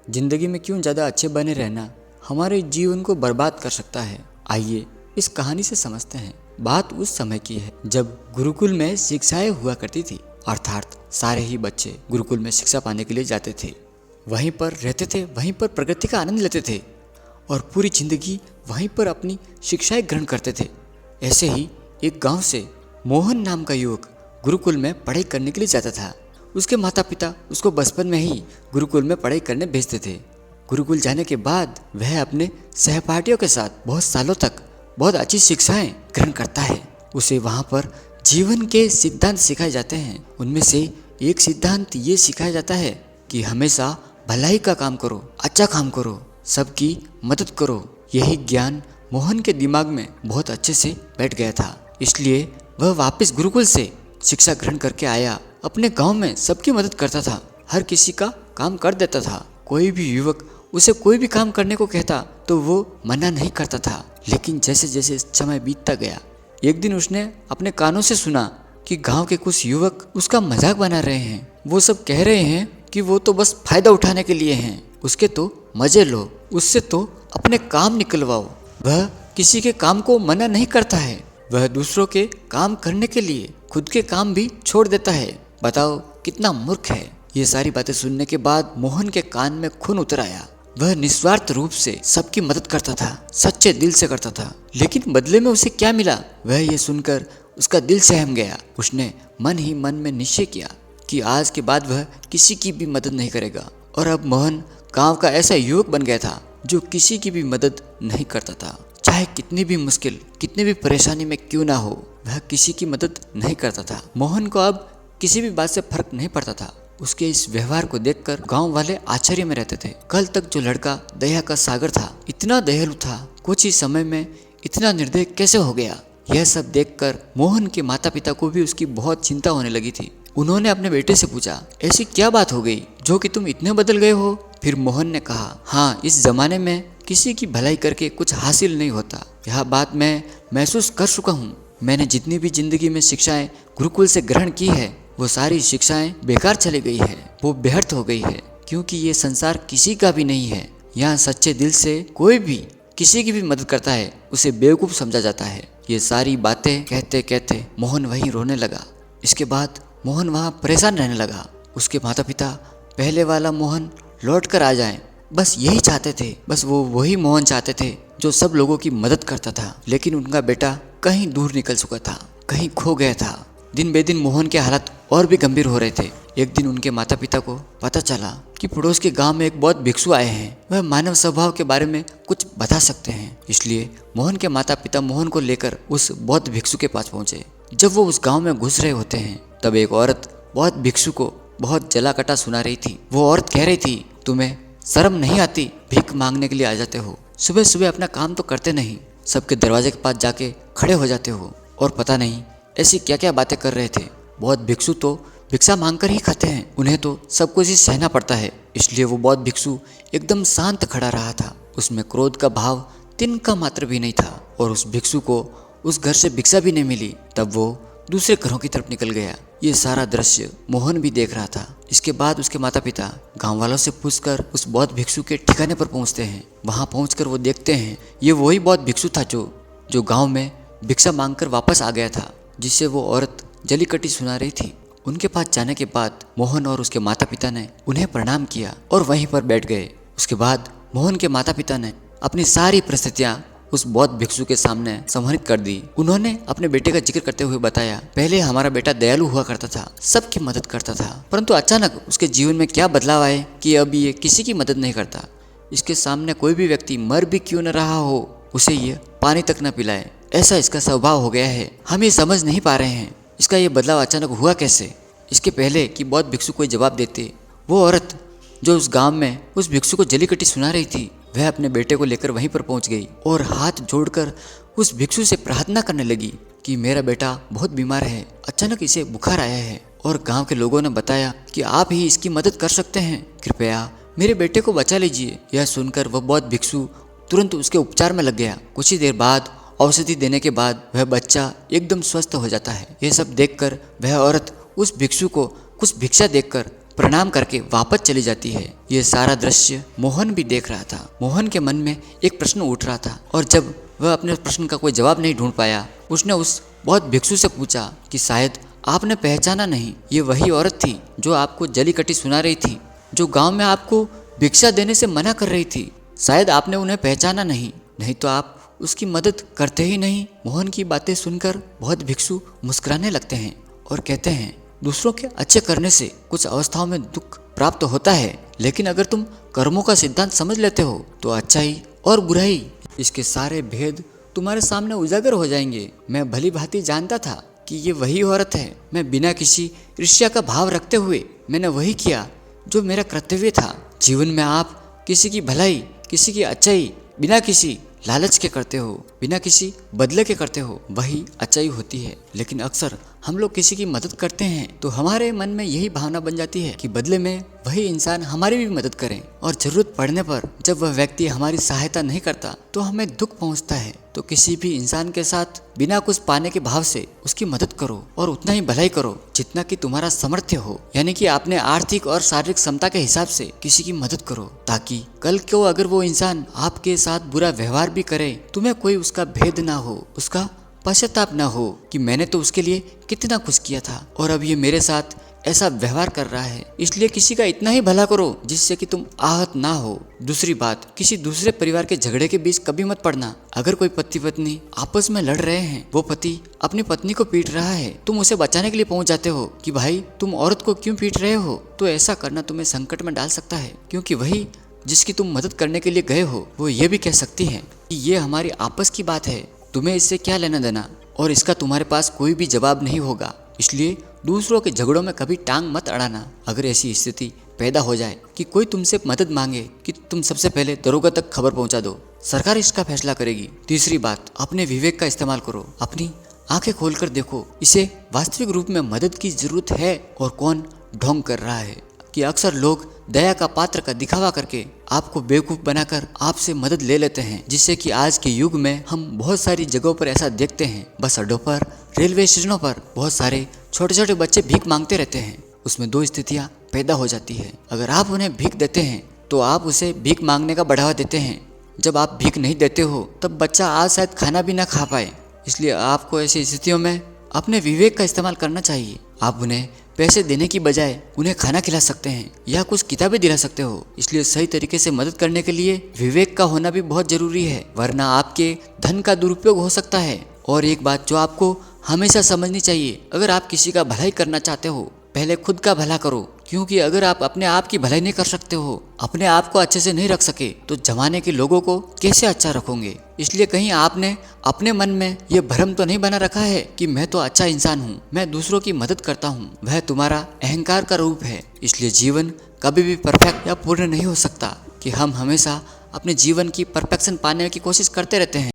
जिंदगी में क्यों ज़्यादा अच्छे बने रहना हमारे जीवन को बर्बाद कर सकता है। आइए इस कहानी से समझते हैं। बात उस समय की है जब गुरुकुल में शिक्षाएं हुआ करती थी, अर्थात सारे ही बच्चे गुरुकुल में शिक्षा पाने के लिए जाते थे, वहीं पर रहते थे, वहीं पर प्रगति का आनंद लेते थे और पूरी जिंदगी वहीं पर अपनी शिक्षाएं ग्रहण करते थे। ऐसे ही एक गांव से मोहन नाम का युवक गुरुकुल में पढ़ाई करने के लिए जाता था। उसके माता पिता उसको बचपन में ही गुरुकुल में पढ़ाई करने भेजते थे। गुरुकुल जाने के बाद वह अपने सहपाठियों के साथ बहुत सालों तक बहुत अच्छी शिक्षाएं ग्रहण करता है। उसे वहाँ पर जीवन के सिद्धांत सिखाए जाते हैं। उनमें से एक सिद्धांत ये सिखाया जाता है कि हमेशा भलाई का काम करो, अच्छा काम करो, सबकी मदद करो। यही ज्ञान मोहन के दिमाग में बहुत अच्छे से बैठ गया था, इसलिए वह वापस गुरुकुल से शिक्षा ग्रहण करके आया। अपने गांव में सबकी मदद करता था, हर किसी का काम कर देता था। कोई भी युवक उसे कोई भी काम करने को कहता तो वो मना नहीं करता था। लेकिन जैसे जैसे समय बीतता गया, एक दिन उसने अपने कानों से सुना कि गांव के कुछ युवक उसका मजाक बना रहे हैं। वो सब कह रहे हैं कि वो तो बस फायदा उठाने के लिए हैं, उसके तो मजे लो, उससे तो अपने काम निकलवाओ। वह किसी के काम को मना नहीं करता है, वह दूसरों के काम करने के लिए खुद के काम भी छोड़ देता है। बताओ कितना मूर्ख है। ये सारी बातें सुनने के बाद मोहन के कान में खून उतर आया। वह निस्वार्थ रूप से सबकी मदद करता था, सच्चे दिल से करता था, लेकिन बदले में उसे क्या मिला वह ये सुनकर उसका दिल सहम गया। उसने मन ही मन में निश्चय किया कि आज के बाद वह किसी की भी मदद नहीं करेगा। और अब मोहन गांव का ऐसा युवक बन गया था जो किसी की भी मदद नहीं करता था। चाहे कितनी भी मुश्किल, कितनी भी परेशानी में क्यों ना हो, वह किसी की मदद नहीं करता था। मोहन को अब किसी भी बात से फर्क नहीं पड़ता था। उसके इस व्यवहार को देखकर गांव वाले आश्चर्य में रहते थे। कल तक जो लड़का दया का सागर था, इतना दयालु था, कुछ ही समय में इतना निर्दयी कैसे हो गया। यह सब देखकर मोहन के माता पिता को भी उसकी बहुत चिंता होने लगी थी। उन्होंने अपने बेटे से पूछा, ऐसी क्या बात हो गई जो कि तुम इतने बदल गए हो। फिर मोहन ने कहा, हाँ, इस जमाने में किसी की भलाई करके कुछ हासिल नहीं होता। यह बात मैं महसूस कर चुका हूँ। मैंने जितनी भी जिंदगी में शिक्षाएं गुरुकुल से ग्रहण की है, वो सारी शिक्षाएं बेकार चली गई है, वो व्यर्थ हो गई है, क्योंकि ये संसार किसी का भी नहीं है। यहाँ सच्चे दिल से कोई भी किसी की भी मदद करता है उसे बेवकूफ़ समझा जाता है। ये सारी बातें कहते कहते मोहन वहीं रोने लगा। इसके बाद मोहन वहाँ परेशान रहने लगा। उसके माता पिता पहले वाला मोहन लौट कर आ जाए, बस यही चाहते थे। बस वो वही मोहन चाहते थे जो सब लोगों की मदद करता था। लेकिन उनका बेटा कहीं दूर निकल चुका था, कहीं खो गया था। दिन बे दिन मोहन के हालात और भी गंभीर हो रहे थे। एक दिन उनके माता पिता को पता चला कि पड़ोस के गांव में एक बौद्ध भिक्षु आए हैं, वह मानव स्वभाव के बारे में कुछ बता सकते हैं। इसलिए मोहन के माता पिता मोहन को लेकर उस बौद्ध भिक्षु के पास पहुंचे। जब वो उस गांव में घुस रहे होते हैं, तब एक औरत बौद्ध भिक्षु को बहुत जलाकटा सुना रही थी। वो औरत कह रही थी, तुम्हें शर्म नहीं आती, भीख मांगने के लिए आ जाते हो, सुबह सुबह अपना काम तो करते नहीं, सबके दरवाजे के पास जाके खड़े हो जाते हो, और पता नहीं ऐसी क्या क्या बातें कर रहे थे। बौद्ध भिक्षु तो भिक्षा मांगकर ही खाते हैं, उन्हें तो सब कुछ ही सहना पड़ता है। इसलिए वो बौद्ध भिक्षु एकदम शांत खड़ा रहा था। उसमें क्रोध का भाव तिनका मात्र भी नहीं था, और उस भिक्षु को उस घर से भिक्षा भी नहीं मिली। तब वो दूसरे घरों की तरफ निकल गया। ये सारा दृश्य मोहन भी देख रहा था। इसके बाद उसके माता पिता गांव वालों से पूछकर उस बौद्ध भिक्षु के ठिकाने पर पहुंचते हैं। वहां पहुंचकर वो देखते हैं ये वही बौद्ध भिक्षु था जो गांव में भिक्षा मांगकर वापस आ गया था, जिससे वो औरत जलीकटी सुना रही थी। उनके पास जाने के बाद मोहन और उसके माता पिता ने उन्हें प्रणाम किया और वहीं पर बैठ गए। उसके बाद मोहन के माता पिता ने अपनी सारी परिस्थितियां उस बौद्ध भिक्षु के सामने संवरित कर दी। उन्होंने अपने बेटे का जिक्र करते हुए बताया, पहले हमारा बेटा दयालु हुआ करता था, सबकी मदद करता था, परंतु अचानक उसके जीवन में क्या बदलाव आए कि अब ये किसी की मदद नहीं करता। इसके सामने कोई भी व्यक्ति मर भी क्यों न रहा हो, उसे ये पानी तक न पिलाए, ऐसा इसका स्वभाव हो गया है। हम ये समझ नहीं पा रहे हैं इसका ये बदलाव अचानक हुआ कैसे। इसके पहले कि बौद्ध भिक्षु कोई जवाब देते, वो औरत जो उस गांव में उस भिक्षु को जलीकटी सुना रही थी, वह अपने बेटे को लेकर वहीं पर पहुंच गई और हाथ जोड़कर उस भिक्षु से प्रार्थना करने लगी कि मेरा बेटा बहुत बीमार है, अचानक इसे बुखार आया है, और गांव के लोगों ने बताया कि आप ही इसकी मदद कर सकते हैं, कृपया मेरे बेटे को बचा लीजिए। यह सुनकर वह बौद्ध भिक्षु तुरंत उसके उपचार में लग गया। कुछ ही देर बाद औषधि देने के बाद वह बच्चा एकदम स्वस्थ हो जाता है। यह सब देखकर वह औरत उस भिक्षु को कुछ भिक्षा देकर प्रणाम करके वापस चली जाती है। ये सारा दृश्य मोहन भी देख रहा था। मोहन के मन में एक प्रश्न उठ रहा था और जब वह अपने प्रश्न का कोई जवाब नहीं ढूंढ पाया, उसने उस बहुत भिक्षु से पूछा कि शायद आपने पहचाना नहीं, ये वही औरत थी जो आपको जली कटी सुना रही थी, जो गांव में आपको भिक्षा देने से मना कर रही थी। शायद आपने उन्हें पहचाना नहीं तो आप उसकी मदद करते ही नहीं। मोहन की बातें सुनकर बहुत भिक्षु मुस्कुराने लगते हैं और कहते हैं, दूसरों के अच्छे करने से कुछ अवस्थाओं में दुख प्राप्त होता है, लेकिन अगर तुम कर्मों का सिद्धांत समझ लेते हो तो अच्छाई और बुराई, इसके सारे भेद तुम्हारे सामने उजागर हो जाएंगे। मैं भली भांति जानता था कि ये वही औरत है। मैं बिना किसी ईर्ष्या का भाव रखते हुए मैंने वही किया जो मेरा कर्तव्य था। जीवन में आप किसी की भलाई, किसी की अच्छाई बिना किसी लालच के करते हो, बिना किसी बदले के करते हो, वही अच्छाई होती है। लेकिन अक्सर हम लोग किसी की मदद करते हैं तो हमारे मन में यही भावना बन जाती है कि बदले में वही इंसान हमारी भी मदद करे, और जरूरत पड़ने पर जब वह व्यक्ति हमारी सहायता नहीं करता तो हमें दुख पहुंचता है। तो किसी भी इंसान के साथ बिना कुछ पाने के भाव से उसकी मदद करो और उतना ही भलाई करो जितना कि तुम्हारा सामर्थ्य हो, यानी कि अपने आर्थिक और शारीरिक क्षमता के हिसाब से किसी की मदद करो, ताकि कल को अगर वो इंसान आपके साथ बुरा व्यवहार भी करे, तुम्हें कोई उसका भेद ना हो, उसका पश्चाताप ना हो कि मैंने तो उसके लिए कितना कुछ किया था और अब ये मेरे साथ ऐसा व्यवहार कर रहा है। इसलिए किसी का इतना ही भला करो जिससे कि तुम आहत ना हो। दूसरी बात, किसी दूसरे परिवार के झगड़े के बीच कभी मत पड़ना। अगर कोई पति पत्नी आपस में लड़ रहे हैं, वो पति अपनी पत्नी को पीट रहा है, तुम उसे बचाने के लिए पहुंच जाते हो कि भाई तुम औरत को क्यों पीट रहे हो, तो ऐसा करना तुम्हें संकट में डाल सकता है, क्योंकि वही जिसकी तुम मदद करने के लिए गए हो वो ये भी कह सकती है कि ये हमारी आपस की बात है, तुम्हें इससे क्या लेना देना, और इसका तुम्हारे पास कोई भी जवाब नहीं होगा। इसलिए दूसरों के झगड़ों में कभी टांग मत अड़ाना। अगर ऐसी स्थिति पैदा हो जाए कि कोई तुमसे मदद मांगे कि तुम सबसे पहले दरोगा तक खबर पहुंचा दो, सरकार इसका फैसला करेगी। तीसरी बात, अपने विवेक का इस्तेमाल करो, अपनी आंखें खोलकर देखो इसे वास्तविक रूप में मदद की जरूरत है और कौन ढोंग कर रहा है। कि अक्सर लोग दया का पात्र का दिखावा करके आपको बेवकूफ़ बनाकर आपसे मदद ले लेते हैं, जिससे कि आज के युग में हम बहुत सारी जगहों पर ऐसा देखते हैं। बस अड्डों पर, रेलवे स्टेशनों पर बहुत सारे छोटे छोटे बच्चे भीख मांगते रहते हैं। उसमें दो स्थितियां पैदा हो जाती है। अगर आप उन्हें भीख देते हैं तो आप उसे भीख मांगने का बढ़ावा देते हैं। जब आप भीख नहीं देते हो तब बच्चा आज शायद खाना भी ना खा पाए। इसलिए आपको ऐसी स्थितियों में अपने विवेक का इस्तेमाल करना चाहिए। आप उन्हें पैसे देने की बजाय उन्हें खाना खिला सकते हैं या कुछ किताबें दिला सकते हो। इसलिए सही तरीके से मदद करने के लिए विवेक का होना भी बहुत जरूरी है, वरना आपके धन का दुरुपयोग हो सकता है। और एक बात जो आपको हमेशा समझनी चाहिए, अगर आप किसी का भलाई करना चाहते हो पहले खुद का भला करो, क्योंकि अगर आप अपने आप की भलाई नहीं कर सकते हो, अपने आप को अच्छे से नहीं रख सके, तो जमाने के लोगों को कैसे अच्छा रखोगे। इसलिए कहीं आपने अपने मन में ये भ्रम तो नहीं बना रखा है कि मैं तो अच्छा इंसान हूँ, मैं दूसरों की मदद करता हूँ। वह तुम्हारा अहंकार का रूप है। इसलिए जीवन कभी भी परफेक्ट या पूर्ण नहीं हो सकता कि हम हमेशा अपने जीवन की परफेक्शन पाने की कोशिश करते रहते हैं।